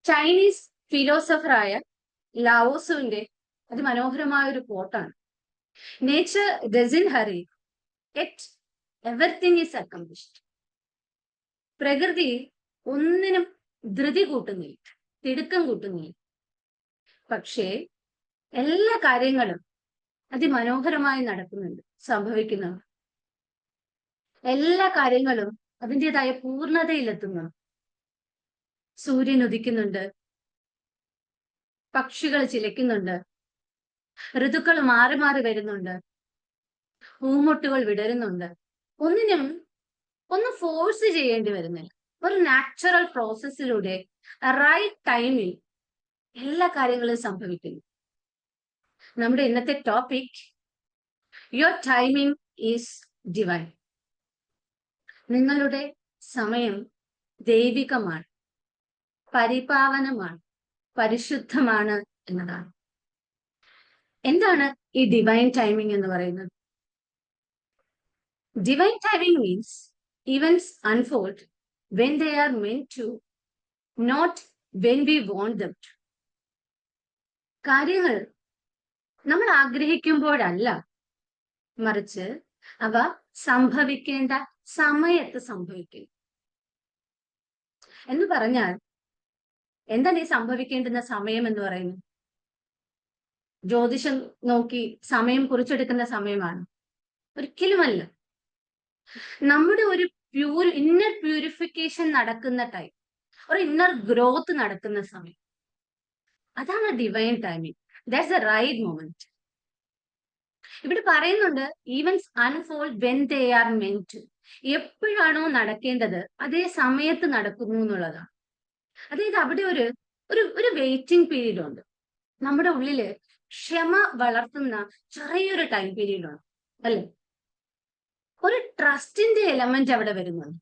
Chinese ഫിലോസഫറായ ലാവോസുവിന്റെ അതിമനോഹരമായ ഒരു കോട്ടാണ്. Nature doesn't hurry yet everything is accomplished. പ്രകൃതി ഒന്നിനും ധൃതി കൂട്ടുന്നില്ല, തിടുക്കം കൂട്ടുന്നില്ല. പക്ഷേ എല്ലാ കാര്യങ്ങളും അതിമനോഹരമായി നടക്കുന്നുണ്ട്, സംഭവിക്കുന്നു. എല്ലാ കാര്യങ്ങളും അതിൻ്റെതായ പൂർണ്ണതയിലെത്തുന്നു. സൂര്യൻ ഉദിക്കുന്നുണ്ട്, പക്ഷികൾ ചിലയ്ക്കുന്നുണ്ട്, ഋതുക്കൾ മാറി മാറി വരുന്നുണ്ട്, പൂമൊട്ടുകൾ വിടരുന്നുണ്ട്. ഒന്നും ഫോഴ്സ് ചെയ്യേണ്ടി വരുന്നില്ല. ഒരു നാച്ചുറൽ പ്രോസസ്സിലൂടെ റൈറ്റ് ടൈമിൽ എല്ലാ കാര്യങ്ങളും സംഭവിക്കുന്നു. നമ്മുടെ ഇന്നത്തെ topic your timing is divine. നിങ്ങളുടെ സമയം ദൈവികമാണ്, പരിപാവനമാണ്, പരിശുദ്ധമാണ് എന്നതാണ്. എന്താണ് ഈ ഡിവൈൻ ടൈമിംഗ് എന്ന് പറയുന്നത്? Divine timing means events unfold when they are meant to, not when we want them to. കാര്യങ്ങൾ നമ്മൾ ആഗ്രഹിക്കുമ്പോഴല്ല, മറിച്ച് അവ സംഭവിക്കേണ്ട സമയത്ത് സംഭവിക്കുന്നു. എന്ന് പറഞ്ഞാൽ എന്താണ് ഈ സംഭവിക്കേണ്ടുന്ന സമയം എന്ന് പറയുന്നത്? ജ്യോതിഷം നോക്കി സമയം കുറിച്ചെടുക്കുന്ന സമയമാണ്? ഒരിക്കലുമല്ല. നമ്മുടെ ഒരു ഇന്നർ പ്യൂരിഫിക്കേഷൻ നടക്കുന്ന ടൈം, ഒരു ഇന്നർ ഗ്രോത്ത് നടക്കുന്ന സമയം, അതാണ് divine timing. That's the right moment. ഇവിടെ പറയുന്നുണ്ട് events unfold when they are meant to. എപ്പോഴാണോ നടക്കേണ്ടത് അതേ സമയത്ത് നടക്കുന്നു എന്നുള്ളതാണ്. അതായത് അവിടെ ഒരു വെയിറ്റിംഗ് പീരീഡ് ഉണ്ട്. നമ്മുടെ ഉള്ളില് ക്ഷമ വളർത്തുന്ന ചെറിയൊരു ടൈം പീരീഡ് ഉണ്ട്, അല്ലെ? ഒരു ട്രസ്റ്റിന്റെ എലമെന്റ് അവിടെ വരുന്നുണ്ട്.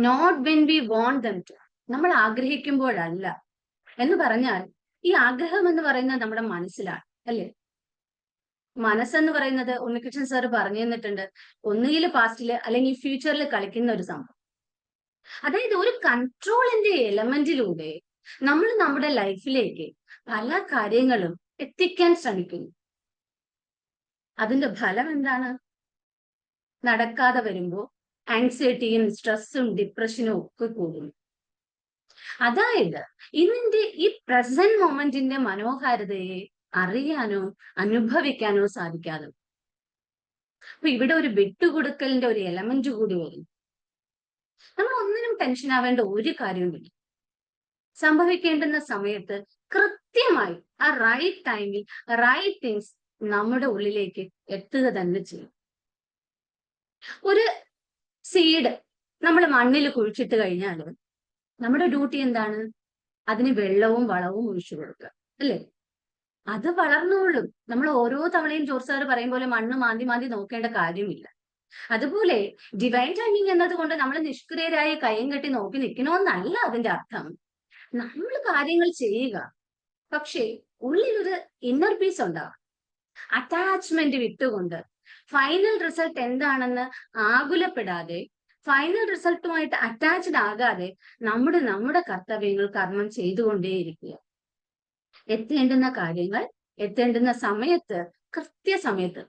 Not when we want them to. നമ്മൾ ആഗ്രഹിക്കുമ്പോഴല്ല. എന്ന് പറഞ്ഞാൽ ഈ ആഗ്രഹം എന്ന് പറയുന്നത് നമ്മുടെ മനസ്സിലാണ്, അല്ലേ? മനസ്സെന്ന് പറയുന്നത് ഉണ്ണികൃഷ്ണൻ സാർ പറഞ്ഞു തന്നിട്ടുണ്ട്, ഒന്നുകിൽ പാസ്റ്റില് അല്ലെങ്കിൽ ഫ്യൂച്ചറിൽ കളിക്കുന്ന ഒരു സംഭവം. അതായത് ഒരു കൺട്രോളിന്റെ എലമെന്റിലൂടെ നമ്മൾ നമ്മുടെ ലൈഫിലേക്ക് പല കാര്യങ്ങളും എത്തിക്കാൻ ശ്രമിക്കുന്നു. അതിന്റെ ഫലം എന്താണ്? നടക്കാതെ വരുമ്പോൾ ആങ്സൈറ്റിയും സ്ട്രെസ്സും ഡിപ്രഷനും ഒക്കെ കൂടുന്നു. അതായത് ഇന്നിന്റെ ഈ പ്രസന്റ് മൊമെന്റിന്റെ മനോഹാരിതയെ അറിയാനോ അനുഭവിക്കാനോ സാധിക്കാതെ. അപ്പൊ ഇവിടെ ഒരു വിട്ടുകൊടുക്കലിന്റെ ഒരു എലമെന്റ് കൂടി വരുന്നു. നമ്മൾ ഒന്നിനും ടെൻഷൻ ആവേണ്ട ഒരു കാര്യവുമില്ല. സംഭവിക്കേണ്ടുന്ന സമയത്ത് കൃത്യമായി ആ റൈറ്റ് ടൈമിൽ റൈറ്റ് തിങ്സ് നമ്മുടെ ഉള്ളിലേക്ക് എത്തുക തന്നെ ചെയ്യും. ഒരു സീഡ് നമ്മൾ മണ്ണിൽ കുഴിച്ചിട്ട് കഴിഞ്ഞാൽ നമ്മുടെ ഡ്യൂട്ടി എന്താണ്? അതിന് വെള്ളവും വളവും ഒഴിച്ചു കൊടുക്കുക, അല്ലേ? അത് വളർന്നോളും. നമ്മൾ ഓരോ തവണയും ജോർജ് സാർ പറയും പോലെ മണ്ണ് മാന്തി മാന്തി നോക്കേണ്ട കാര്യമില്ല. അതുപോലെ ഡിവൈൻ ടൈമിംഗ് എന്നതുകൊണ്ട് നമ്മൾ നിഷ്ക്രിയരായി കയ്യും കെട്ടി നോക്കി നിൽക്കണമെന്നല്ല അതിന്റെ അർത്ഥം. നമ്മൾ കാര്യങ്ങൾ ചെയ്യുക, പക്ഷേ ഉള്ളിലൊരു ഇന്നർ പീസ് ഉണ്ടാവും. അറ്റാച്ച്മെന്റ് വിട്ടുകൊണ്ട് ഫൈനൽ റിസൾട്ട് എന്താണെന്ന് ആകുലപ്പെടാതെ, ഫൈനൽ റിസൾട്ടുമായിട്ട് അറ്റാച്ച്ഡ് ആകാതെ നമ്മുടെ കർത്തവ്യങ്ങൾ കർമ്മം ചെയ്തുകൊണ്ടേയിരിക്കുക. എത്തേണ്ടുന്ന കാര്യങ്ങൾ എത്തേണ്ടുന്ന സമയത്ത്, കൃത്യസമയത്ത്.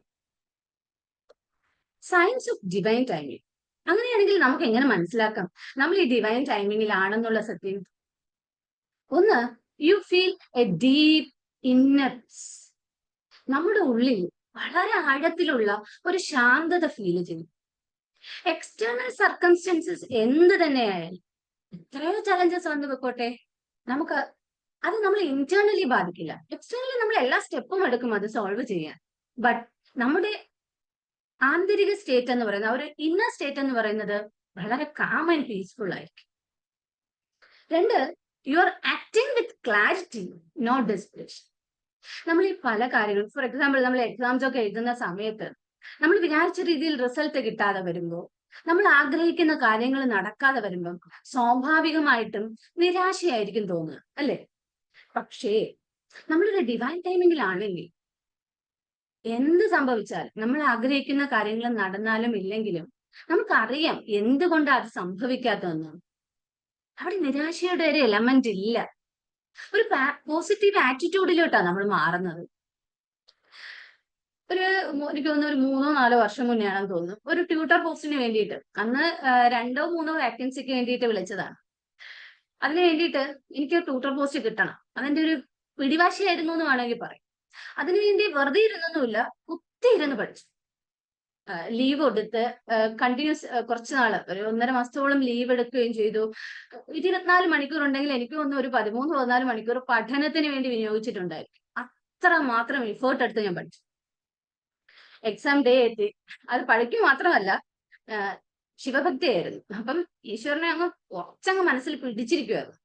Science of divine timing. അങ്ങനെയാണെങ്കിൽ നമുക്ക് എങ്ങനെ മനസ്സിലാക്കാം നമ്മൾ ഈ ഡിവൈൻ ടൈമിങ്ങിലാണെന്നുള്ള സത്യം? ഒന്ന്, you feel A deep inner piece. നമ്മുടെ ഉള്ളിൽ വളരെ ആഴത്തിലുള്ള ഒരു ശാന്തത ഫീൽ ചെയ്യും. എക്സ്റ്റേണൽ സർക്കംസ്റ്റൻസസ് എന്ത് തന്നെയായാലും, എത്രയോ ചലഞ്ചസ് വന്നു വെക്കോട്ടെ, നമുക്ക് അത് നമ്മൾ ഇന്റേണലി ബാധിക്കില്ല. എക്സ്റ്റേണലി നമ്മൾ എല്ലാ സ്റ്റെപ്പും എടുക്കും അത് സോൾവ് ചെയ്യാൻ. ബട്ട് നമ്മുടെ ആന്തരിക സ്റ്റേറ്റ് എന്ന് പറയുന്നത്, ഒരു ഇന്നർ സ്റ്റേറ്റ് എന്ന് പറയുന്നത് വളരെ കാം ആൻഡ് പീസ്ഫുൾ ആയിരിക്കും. രണ്ട്, you are acting with clarity, not desperation. നമ്മൾ ഈ പല കാര്യങ്ങളും, ഫോർ എക്സാമ്പിൾ നമ്മൾ എക്സാംസ് ഒക്കെ എഴുതുന്ന സമയത്ത് നമ്മൾ വിചാരിച്ച രീതിയിൽ റിസൾട്ട് കിട്ടാതെ വരുമ്പോൾ, നമ്മൾ ആഗ്രഹിക്കുന്ന കാര്യങ്ങൾ നടക്കാതെ വരുമ്പോൾ സ്വാഭാവികമായിട്ടും നിരാശയായിരിക്കും തോന്നുക, അല്ലേ? പക്ഷേ നമ്മളൊരു ഡിവൈൻ ടൈമിങ്ങിലാണെങ്കിൽ എന്ത് സംഭവിച്ചാലും, നമ്മൾ ആഗ്രഹിക്കുന്ന കാര്യങ്ങൾ നടന്നാലും ഇല്ലെങ്കിലും നമുക്കറിയാം എന്തുകൊണ്ടാണ് അത് സംഭവിക്കാത്തതെന്ന്. അവിടെ നിരാശയുടെ ഒരു എലമെന്റ് ഇല്ല. ഒരു പോസിറ്റീവ് ആറ്റിറ്റ്യൂഡിലോട്ടാണ് നമ്മൾ മാറുന്നത്. എനിക്ക് തോന്നുന്നു ഒരു 3-4 വർഷം മുന്നെയാണെന്ന് തോന്നുന്നു. ഒരു ട്യൂട്ടർ പോസ്റ്റിന് വേണ്ടിയിട്ട് അന്ന് 2-3 വേക്കൻസിക്ക് വേണ്ടിയിട്ട് വിളിച്ചതാണ്. അതിന് വേണ്ടിയിട്ട് എനിക്ക് ട്യൂട്ടർ പോസ്റ്റ് കിട്ടണം. അതെന്റെ ഒരു പിടിവാശിയായിരുന്നു എന്ന് വേണമെങ്കിൽ പറയും. അതിനുവേണ്ടി വെറുതെ ഇരുന്നൊന്നുമില്ല, കുത്തിയിരുന്ന് പഠിച്ചു. ലീവ് എടുത്ത് കണ്ടിന്യൂസ് കുറച്ച് നാള് ഒരു 1.5 മാസത്തോളം ലീവ് എടുക്കുകയും ചെയ്തു. 24 മണിക്കൂർ ഉണ്ടെങ്കിൽ എനിക്ക് തോന്നുന്നു ഒരു 13-14 മണിക്കൂർ പഠനത്തിന് വേണ്ടി വിനിയോഗിച്ചിട്ടുണ്ടായിരിക്കും. അത്ര മാത്രം എഫേർട്ട് എടുത്ത് ഞാൻ പഠിച്ചു. എക്സാം ഡേ എത്തി. അത് പഠിക്കുക മാത്രമല്ല, ശിവഭക്തിയായിരുന്നു. അപ്പം ഈശ്വരനെ കുറച്ചങ്ങ് മനസ്സിൽ പിടിച്ചിരിക്കുവായിരുന്നു.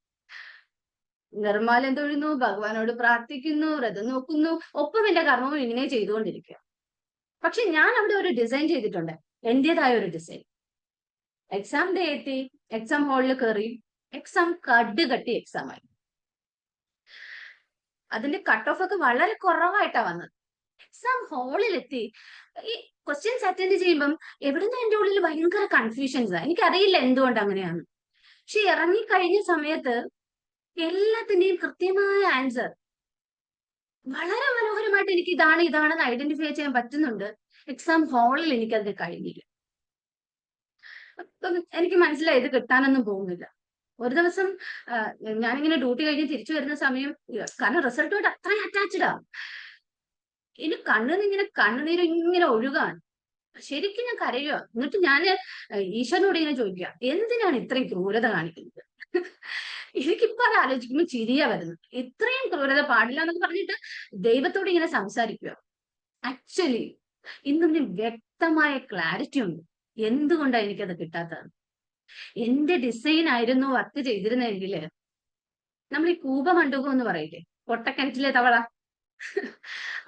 നിർമ്മാലം തൊഴുന്നു, ഭഗവാനോട് പ്രാർത്ഥിക്കുന്നു, വ്രതം നോക്കുന്നു, ഒപ്പം എന്റെ കർമ്മവും ഇങ്ങനെ ചെയ്തുകൊണ്ടിരിക്കുക. പക്ഷെ ഞാൻ അവിടെ ഒരു ഡിസൈൻ ചെയ്തിട്ടുണ്ട്, എന്റേതായ ഒരു ഡിസൈൻ. എക്സാം ഡേ എത്തി, എക്സാം ഹാളിൽ കയറി, എക്സാം കട്ടി എക്സാം ആയി. അതിന്റെ കട്ട് ഓഫ് ഒക്കെ വളരെ കുറവായിട്ടാ വന്നത്. എക്സാം ഹാളിലെത്തി ഈ ക്വസ്റ്റ്യൻസ് അറ്റൻഡ് ചെയ്യുമ്പം എവിടുന്ന് എന്റെ ഉള്ളിൽ ഭയങ്കര കൺഫ്യൂഷൻസ്. എനിക്കറിയില്ല എന്തുകൊണ്ട് അങ്ങനെയാണ്. പക്ഷെ ഇറങ്ങിക്കഴിഞ്ഞ സമയത്ത് എല്ലാത്തിന്റെയും കൃത്യമായ ആൻസർ വളരെ മനോഹരമായിട്ട് എനിക്ക് ഇതാണെന്ന് ഐഡന്റിഫൈ ചെയ്യാൻ പറ്റുന്നുണ്ട്. എക്സാം ഹാളിൽ എനിക്കതിന് കഴിഞ്ഞില്ല. അപ്പം എനിക്ക് മനസ്സിലായി ഇത് കിട്ടാനൊന്നും പോകുന്നില്ല. ഒരു ദിവസം ഞാനിങ്ങനെ ഡ്യൂട്ടി കഴിഞ്ഞ് തിരിച്ചു വരുന്ന സമയം, കാരണം റിസൾട്ടുമായിട്ട് അത്രയും അറ്റാച്ച്ഡാ, ഇനി കണ്ണുനീര് ഇങ്ങനെ ഒഴുകാൻ. ശരിക്കും ഞാൻ കരയുക. എന്നിട്ട് ഞാൻ ഈശ്വരനോട് ഇങ്ങനെ ചോദിക്കുക, എന്തിനാണ് ഇത്രയും ക്രൂരത കാണിക്കുന്നത്? എനിക്കിപ്പോ അത് ആലോചിക്കുമ്പോൾ ചിരിയാ വരുന്നത്. ഇത്രയും ക്രൂരത പാടില്ല എന്നൊക്കെ പറഞ്ഞിട്ട് ദൈവത്തോട് ഇങ്ങനെ സംസാരിക്കുക. ആക്ച്വലി ഇന്നും വ്യക്തമായ ക്ലാരിറ്റി ഉണ്ട് എന്തുകൊണ്ടാണ് എനിക്കത് കിട്ടാത്തത്. എന്റെ ഡിസൈൻ ആയിരുന്നു വർക്ക് ചെയ്തിരുന്നെങ്കിൽ നമ്മൾ ഈ കൂപമണ്ഡൂകം എന്ന് പറയില്ലേ, പൊട്ടക്കിണറ്റിലെ തവള,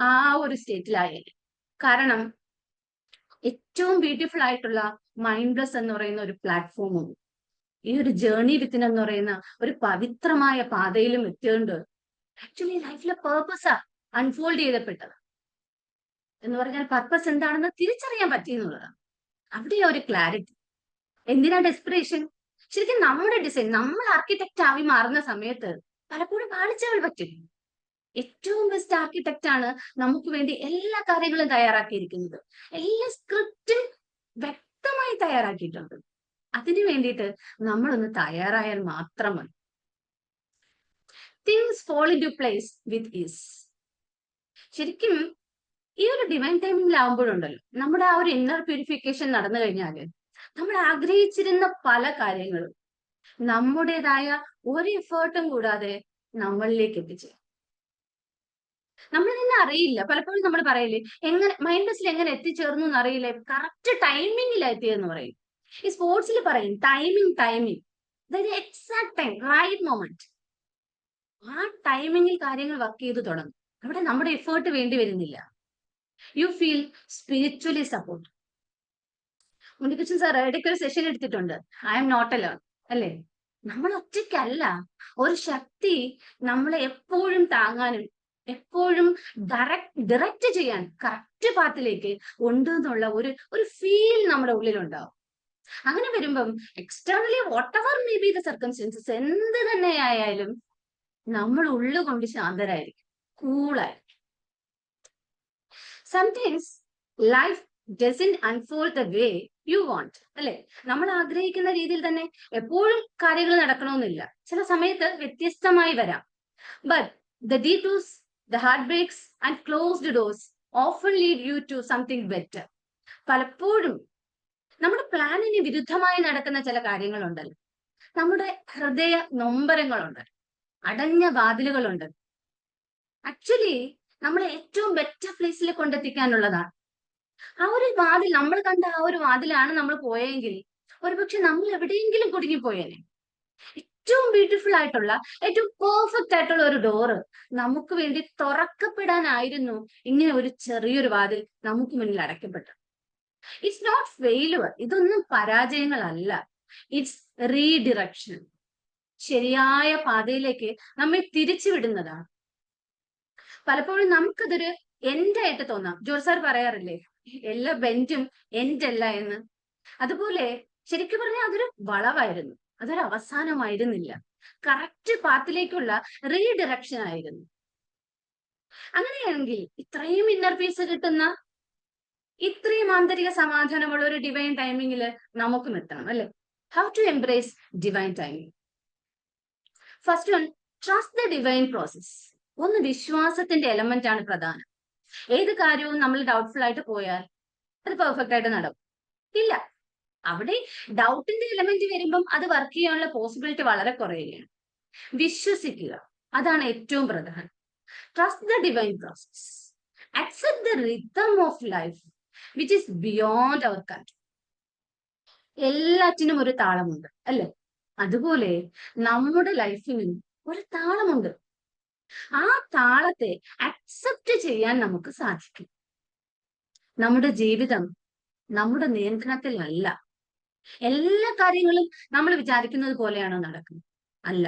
ആ ഒരു സ്റ്റേറ്റിലായാലും. കാരണം ഏറ്റവും ബ്യൂട്ടിഫുൾ ആയിട്ടുള്ള മൈൻഡ്ലെസ് എന്ന് പറയുന്ന ഒരു പ്ലാറ്റ്ഫോമും ഈ ഒരു ജേർണി വിത്തിൻ എന്ന് പറയുന്ന ഒരു പവിത്രമായ പാതയിലും എത്തിയുണ്ട്. ആക്ച്വലി ലൈഫിലെ പേർപ്പസാ അൺഫോൾഡ് ചെയ്തപ്പെട്ടത്. എന്ന് പറഞ്ഞാൽ പർപ്പസ് എന്താണെന്ന് തിരിച്ചറിയാൻ പറ്റിയെന്നുള്ളതാണ്. അവിടെ ഒരു ക്ലാരിറ്റി. എന്തിനാ ഡെസ്പിറേഷൻ? ശരിക്കും നമ്മുടെ ഡിസൈൻ, നമ്മൾ ആർക്കിടെക്റ്റ് ആയി മാറുന്ന സമയത്ത് പലപ്പോഴും പാളിച്ചകൾ പറ്റും. ഏറ്റവും ബെസ്റ്റ് ആർക്കിടെക്റ്റ് ആണ് നമുക്ക് വേണ്ടി എല്ലാ കാര്യങ്ങളും തയ്യാറാക്കിയിരിക്കുന്നത്. എല്ലാ സ്ക്രിപ്റ്റും വ്യക്തമായി തയ്യാറാക്കിയിട്ടുണ്ട്. അതിനു വേണ്ടിയിട്ട് നമ്മളൊന്ന് തയ്യാറായാൽ മാത്രം മതി. Things fall into place with ease. ശരിക്കും ഈ ഒരു ഡിവൈൻ ടൈമിംഗിലാവുമ്പോഴുണ്ടല്ലോ, നമ്മുടെ ആ ഒരു ഇന്നർ പ്യൂരിഫിക്കേഷൻ നടന്നു കഴിഞ്ഞാല് നമ്മൾ ആഗ്രഹിച്ചിരുന്ന പല കാര്യങ്ങളും നമ്മുടേതായ ഒരു എഫേർട്ടും കൂടാതെ നമ്മളിലേക്ക് എത്തിച്ചേരും. നമ്മൾ തന്നെ അറിയില്ല. പലപ്പോഴും നമ്മൾ പറയില്ലേ, എങ്ങനെ മൈൻഡ്ലെസ്സിൽ എങ്ങനെ എത്തിച്ചേർന്നു എന്ന് അറിയില്ലേ, കറക്റ്റ് ടൈമിങ്ങിലാ എത്തിയെന്ന് പറയും. ഈ സ്പോർട്സിൽ പറയും ടൈമിങ്, അതായത് എക്സാക്ട് ടൈം, റൈറ്റ് മൊമെന്റ്. ആ ടൈമിങ്ങിൽ കാര്യങ്ങൾ വർക്ക് ചെയ്ത് തുടങ്ങും. അവിടെ നമ്മുടെ എഫേർട്ട് വേണ്ടി വരുന്നില്ല. You feel spiritually support. Unnikrishnan sir ഇടയ്ക്ക് ഒരു സെഷൻ എടുത്തിട്ടുണ്ട്, ഐ എം നോട്ട് അലോൺ, അല്ലേ? നമ്മൾ ഒറ്റയ്ക്കല്ല. ഒരു ശക്തി നമ്മളെ എപ്പോഴും താങ്ങാനും എപ്പോഴും ഡയറക്റ്റ് ചെയ്യാൻ കറക്റ്റ് പാത്തിലേക്ക് ഉണ്ട് എന്നുള്ള ഒരു ഫീൽ നമ്മുടെ ഉള്ളിലുണ്ടാവും. അങ്ങനെ വരുമ്പം externally whatever may be the circumstances, എന്ത് തന്നെ ആയാലും നമ്മൾ ഉള്ളുകൊണ്ട് ശാന്തരായിരിക്കും, കൂളായിരിക്കും. Sometimes life doesn't unfold the way you want, അല്ലെ? നമ്മൾ ആഗ്രഹിക്കുന്ന രീതിയിൽ തന്നെ എപ്പോഴും കാര്യങ്ങൾ നടക്കണമെന്നില്ല. ചില സമയത്ത് വ്യത്യസ്തമായി വരാം. But the detours, the heartbreaks and closed doors often lead you to something better. പലപ്പോഴും നമ്മുടെ പ്ലാനിന് വിരുദ്ധമായി നടക്കുന്ന ചില കാര്യങ്ങളുണ്ടല്ലോ, നമ്മുടെ ഹൃദയ നൊമ്പരങ്ങളുണ്ട്, അടഞ്ഞ വാതിലുകളുണ്ട്. ആക്ച്വലി നമ്മളെ ഏറ്റവും ബെറ്റർ പ്ലേസിൽ കൊണ്ടെത്തിക്കാനുള്ളതാണ്. ആ ഒരു വാതിൽ, നമ്മൾ കണ്ട ആ ഒരു വാതിലാണ് നമ്മൾ പോയെങ്കിൽ ഒരുപക്ഷെ നമ്മൾ എവിടെയെങ്കിലും കുടുങ്ങിപ്പോയേനെ. ഏറ്റവും ബ്യൂട്ടിഫുൾ ആയിട്ടുള്ള, ഏറ്റവും പെർഫെക്റ്റ് ആയിട്ടുള്ള ഒരു ഡോറ് നമുക്ക് വേണ്ടി തുറക്കപ്പെടാനായിരുന്നു ഇങ്ങനെ ഒരു ചെറിയൊരു വാതിൽ നമുക്ക് മുന്നിൽ അടയ്ക്കപ്പെട്ടത്. ഇറ്റ്സ് നോട്ട് ഫെയിലുവർ, ഇതൊന്നും പരാജയങ്ങളല്ല, ഇറ്റ്സ് റീഡിറക്ഷൻ. ശരിയായ പാതയിലേക്ക് നമ്മെ തിരിച്ചുവിടുന്നതാണ്. പലപ്പോഴും നമുക്കതൊരു എൻഡായിട്ട് തോന്നാം. ജോർജ് സാർ പറയാറില്ലേ, എല്ലാ ബെൻഡും എൻഡ് അല്ല എന്ന്. അതുപോലെ ശരിക്കും പറഞ്ഞാൽ അതൊരു വളവായിരുന്നു, അതൊരു അവസാനമായിരുന്നില്ല, കറക്റ്റ് പാത്തിലേക്കുള്ള റീഡിറക്ഷൻ ആയിരുന്നു. അങ്ങനെയാണെങ്കിൽ ഇത്രയും ഇന്നർ പീസ് കിട്ടുന്ന, ഇത്രയും ആന്തരിക സമാധാനമുള്ള ഒരു ഡിവൈൻ ടൈമിങ്ങിൽ നമുക്കും എത്തണം അല്ലെ? How to embrace divine timing? First one, trust the divine process. ഒന്ന്, വിശ്വാസത്തിന്റെ എലമെന്റ് ആണ് പ്രധാനം. ഏത് കാര്യവും നമ്മൾ ഡൗട്ട്ഫുൾ ആയിട്ട് പോയാൽ അത് പെർഫെക്റ്റ് ആയിട്ട് നടക്കും? ഇല്ല. അവിടെ ഡൗട്ടിന്റെ എലമെന്റ് വരുമ്പം അത് വർക്ക് ചെയ്യാനുള്ള പോസിബിലിറ്റി വളരെ കുറയുകയാണ്. വിശ്വസിക്കുക, അതാണ് ഏറ്റവും പ്രധാനം. Trust the divine process. Accept the rhythm of life which is beyond our control. എല്ലാറ്റിനും ഒരു താളമുണ്ട് അല്ലെ? അതുപോലെ നമ്മുടെ ലൈഫിനും ഒരു താളമുണ്ട്. ആ താളത്തെ അക്സെപ്റ്റ് ചെയ്യാൻ നമുക്ക് സാധിക്കും. നമ്മുടെ ജീവിതം നമ്മുടെ നിയന്ത്രണത്തിലല്ല. എല്ലാ കാര്യങ്ങളും നമ്മൾ വിചാരിക്കുന്നത് പോലെയാണോ നടക്കുന്നത്? അല്ല.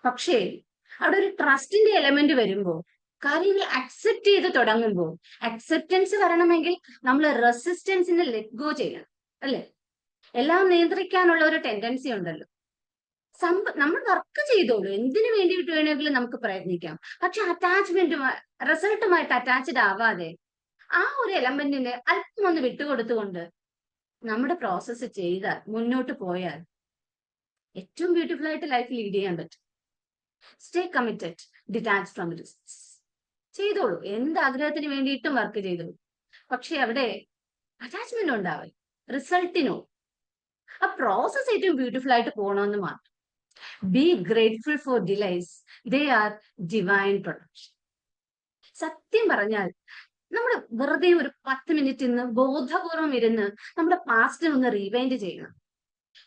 പക്ഷേ അവിടെ ഒരു ട്രസ്റ്റിന്റെ എലമെന്റ് വരുമ്പോൾ, കാര്യങ്ങൾ അക്സെപ്റ്റ് ചെയ്ത് തുടങ്ങുമ്പോൾ, അക്സെപ്റ്റൻസ് വരണമെങ്കിൽ നമ്മൾ റെസിസ്റ്റൻസിനെ ലെറ്റ് ഗോ ചെയ്യണം അല്ലെ? എല്ലാം നിയന്ത്രിക്കാനുള്ള ഒരു ടെൻഡൻസി ഉണ്ടല്ലോ. നമ്മൾ വർക്ക് ചെയ്തോളൂ, എന്തിനു വേണ്ടിയിട്ട് വേണമെങ്കിലും നമുക്ക് പ്രയത്നിക്കാം. പക്ഷെ റിസൾട്ടുമായിട്ട് അറ്റാച്ച്ഡ് ആവാതെ ആ ഒരു എലമെന്റിനെ അല്പം ഒന്ന് വിട്ടുകൊടുത്തുകൊണ്ട് നമ്മുടെ പ്രോസസ്സ് ചെയ്താൽ, മുന്നോട്ട് പോയാൽ ഏറ്റവും ബ്യൂട്ടിഫുൾ ആയിട്ട് ലൈഫ് ലീഡ് ചെയ്യാൻ പറ്റും. Stay committed, detach from risks. ചെയ്തോളൂ, എന്ത് ആഗ്രഹത്തിന് വേണ്ടിയിട്ടും വർക്ക് ചെയ്തോളൂ. പക്ഷെ അവിടെ അറ്റാച്ച്മെന്റ് ഉണ്ടാവും റിസൾട്ടിനോ. ആ പ്രോസസ് ഏറ്റവും ബ്യൂട്ടിഫുൾ ആയിട്ട് പോകണമെന്ന് മാത്രം. Be grateful for delays, they are divine protection. സത്യം പറഞ്ഞാൽ നമ്മൾ വെറുതെ ഒരു 10 മിനിറ്റ് ഇന്ന് ബോധപൂർവം ഇരുന്ന് നമ്മുടെ പാസ്റ്റിനെ ഒന്ന് റീവൈൻഡ് ചെയ്യണം.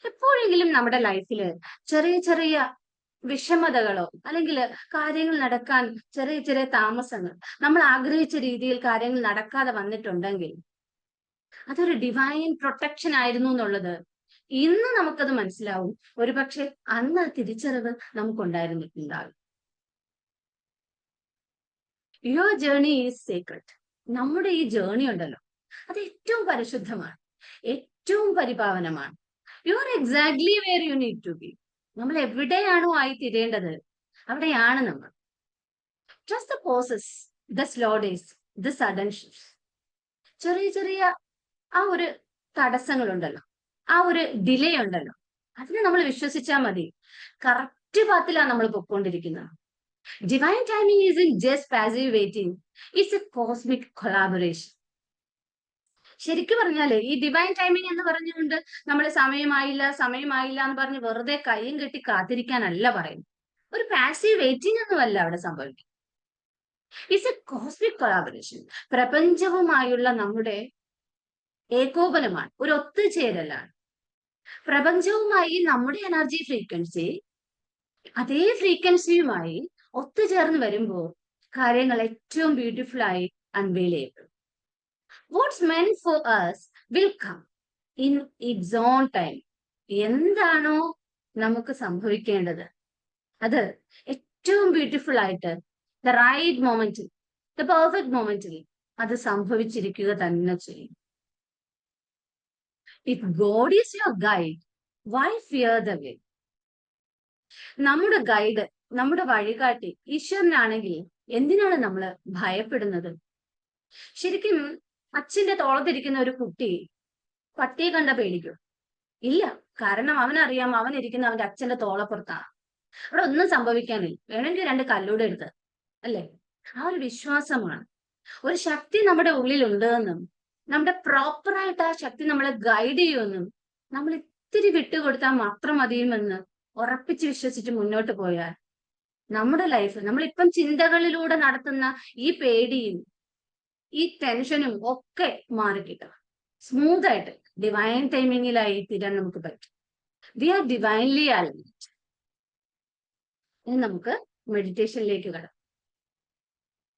എപ്പോഴെങ്കിലും നമ്മുടെ ലൈഫിൽ ചെറിയ ചെറിയ വിഷമതകളോ അല്ലെങ്കിൽ കാര്യങ്ങൾ നടക്കാൻ ചെറിയ ചെറിയ താമസങ്ങൾ, നമ്മൾ ആഗ്രഹിച്ച രീതിയിൽ കാര്യങ്ങൾ നടക്കാതെ വന്നിട്ടുണ്ടെങ്കിൽ അതൊരു ഡിവൈൻ പ്രൊട്ടക്ഷൻ ആയിരുന്നു എന്നുള്ളത് ഇന്ന് നമുക്കത് മനസ്സിലാവും. ഒരുപക്ഷെ അന്ന് ആ തിരിച്ചറിവ് നമുക്കുണ്ടായിരുന്നിട്ടുണ്ടാകും. Your journey is secret. നമ്മുടെ ഈ ജേർണി ഉണ്ടല്ലോ, അത് ഏറ്റവും പരിശുദ്ധമാണ്, ഏറ്റവും പരിപാവനമാണ്. You are exactly where you need to be. നമ്മൾ എവിടെയാണോ ആയി തീരേണ്ടത് അവിടെയാണ് നമ്മൾ. Trust the process, the slow days, the sudden shifts. ചെറിയ ചെറിയ ആ ഒരു തടസ്സങ്ങളുണ്ടല്ലോ, ആ ഒരു ഡിലേ ഉണ്ടല്ലോ, അതിനെ നമ്മൾ വിശ്വസിച്ചാൽ മതി. കറക്റ്റ് പാത്തിലാണ് നമ്മൾ പൊയ്ക്കൊണ്ടിരിക്കുന്നത്. Divine timing is in just passive waiting, it's a cosmic collaboration. ശരിക്കും പറഞ്ഞാല് ഈ ഡിവൈൻ ടൈമിംഗ് എന്ന് പറഞ്ഞുകൊണ്ട് നമ്മൾ സമയമായില്ല എന്ന് പറഞ്ഞ് വെറുതെ കയ്യും കെട്ടി കാത്തിരിക്കാനല്ല പറയുന്നത്. ഒരു പാസീവ് വെയിറ്റിംഗ് ഒന്നുമല്ല അവിടെ സംഭവിക്കും. It's a cosmic collaboration. പ്രപഞ്ചവുമായുള്ള നമ്മുടെ ഏകോപനമാണ്, ഒരു ഒത്തുചേരലാണ്. പ്രപഞ്ചവുമായി നമ്മുടെ എനർജി ഫ്രീക്വൻസി അതേ ഫ്രീക്വൻസിയുമായി ഒത്തുചേർന്ന് വരുമ്പോൾ കാര്യങ്ങൾ ഏറ്റവും ബ്യൂട്ടിഫുൾ ആയി അൺവെയിൽ ചെയ്യപ്പെടും. What's meant for us will come in its own time. എന്താണോ നമുക്ക് സംഭവിക്കേണ്ടത് അത് ഏറ്റവും ബ്യൂട്ടിഫുൾ ആയിട്ട് ദ റൈറ്റ് മൊമെന്റിൽ, ദ പെർഫെക്റ്റ് മൊമെന്റിൽ അത് സംഭവിച്ചിരിക്കുക തന്നെ ചെയ്യും. If God is your guide, why fear the way? നമ്മുടെ ഗൈഡ്, നമ്മുടെ വഴികാട്ടി ഈശ്വരനാണെങ്കിൽ എന്തിനാണ് നമ്മൾ ഭയപ്പെടുന്നത്? ശരിക്കും അച്ഛന്റെ തോളത്തിരിക്കുന്ന ഒരു കുട്ടി പട്ടിയെ കണ്ട പേടിക്കും? ഇല്ല. കാരണം അവനറിയാം അവൻ ഇരിക്കുന്ന അവന്റെ അച്ഛന്റെ തോളപ്പുറത്താണ്. അവിടെ ഒന്നും സംഭവിക്കാനില്ല. വേണമെങ്കിൽ 2 കല്ലൂടെ എടുത്ത് അല്ലെ? ആ ഒരു വിശ്വാസമാണ്. ഒരു ശക്തി നമ്മുടെ ഉള്ളിൽ ഉണ്ടെന്നും നമ്മുടെ പ്രോപ്പറായിട്ട് ആ ശക്തി നമ്മളെ ഗൈഡ് ചെയ്യുമെന്നും നമ്മൾ ഇത്തിരി വിട്ടുകൊടുത്താൽ മാത്രം മതിയുമെന്ന് ഉറപ്പിച്ച് വിശ്വസിച്ച് മുന്നോട്ട് പോയാൽ നമ്മുടെ ലൈഫ്, നമ്മളിപ്പം ചിന്തകളിലൂടെ നടത്തുന്ന ഈ പേടിയും ഈ ടെൻഷനും ഒക്കെ മാറിക്കിട്ടും. സ്മൂത്ത് ആയിട്ട് ഡിവൈൻ ടൈമിങ്ങിലായി തീരാൻ നമുക്ക് പറ്റും. We are divinely aligned. ഇനി നമുക്ക് മെഡിറ്റേഷനിലേക്ക് കടക്കാം.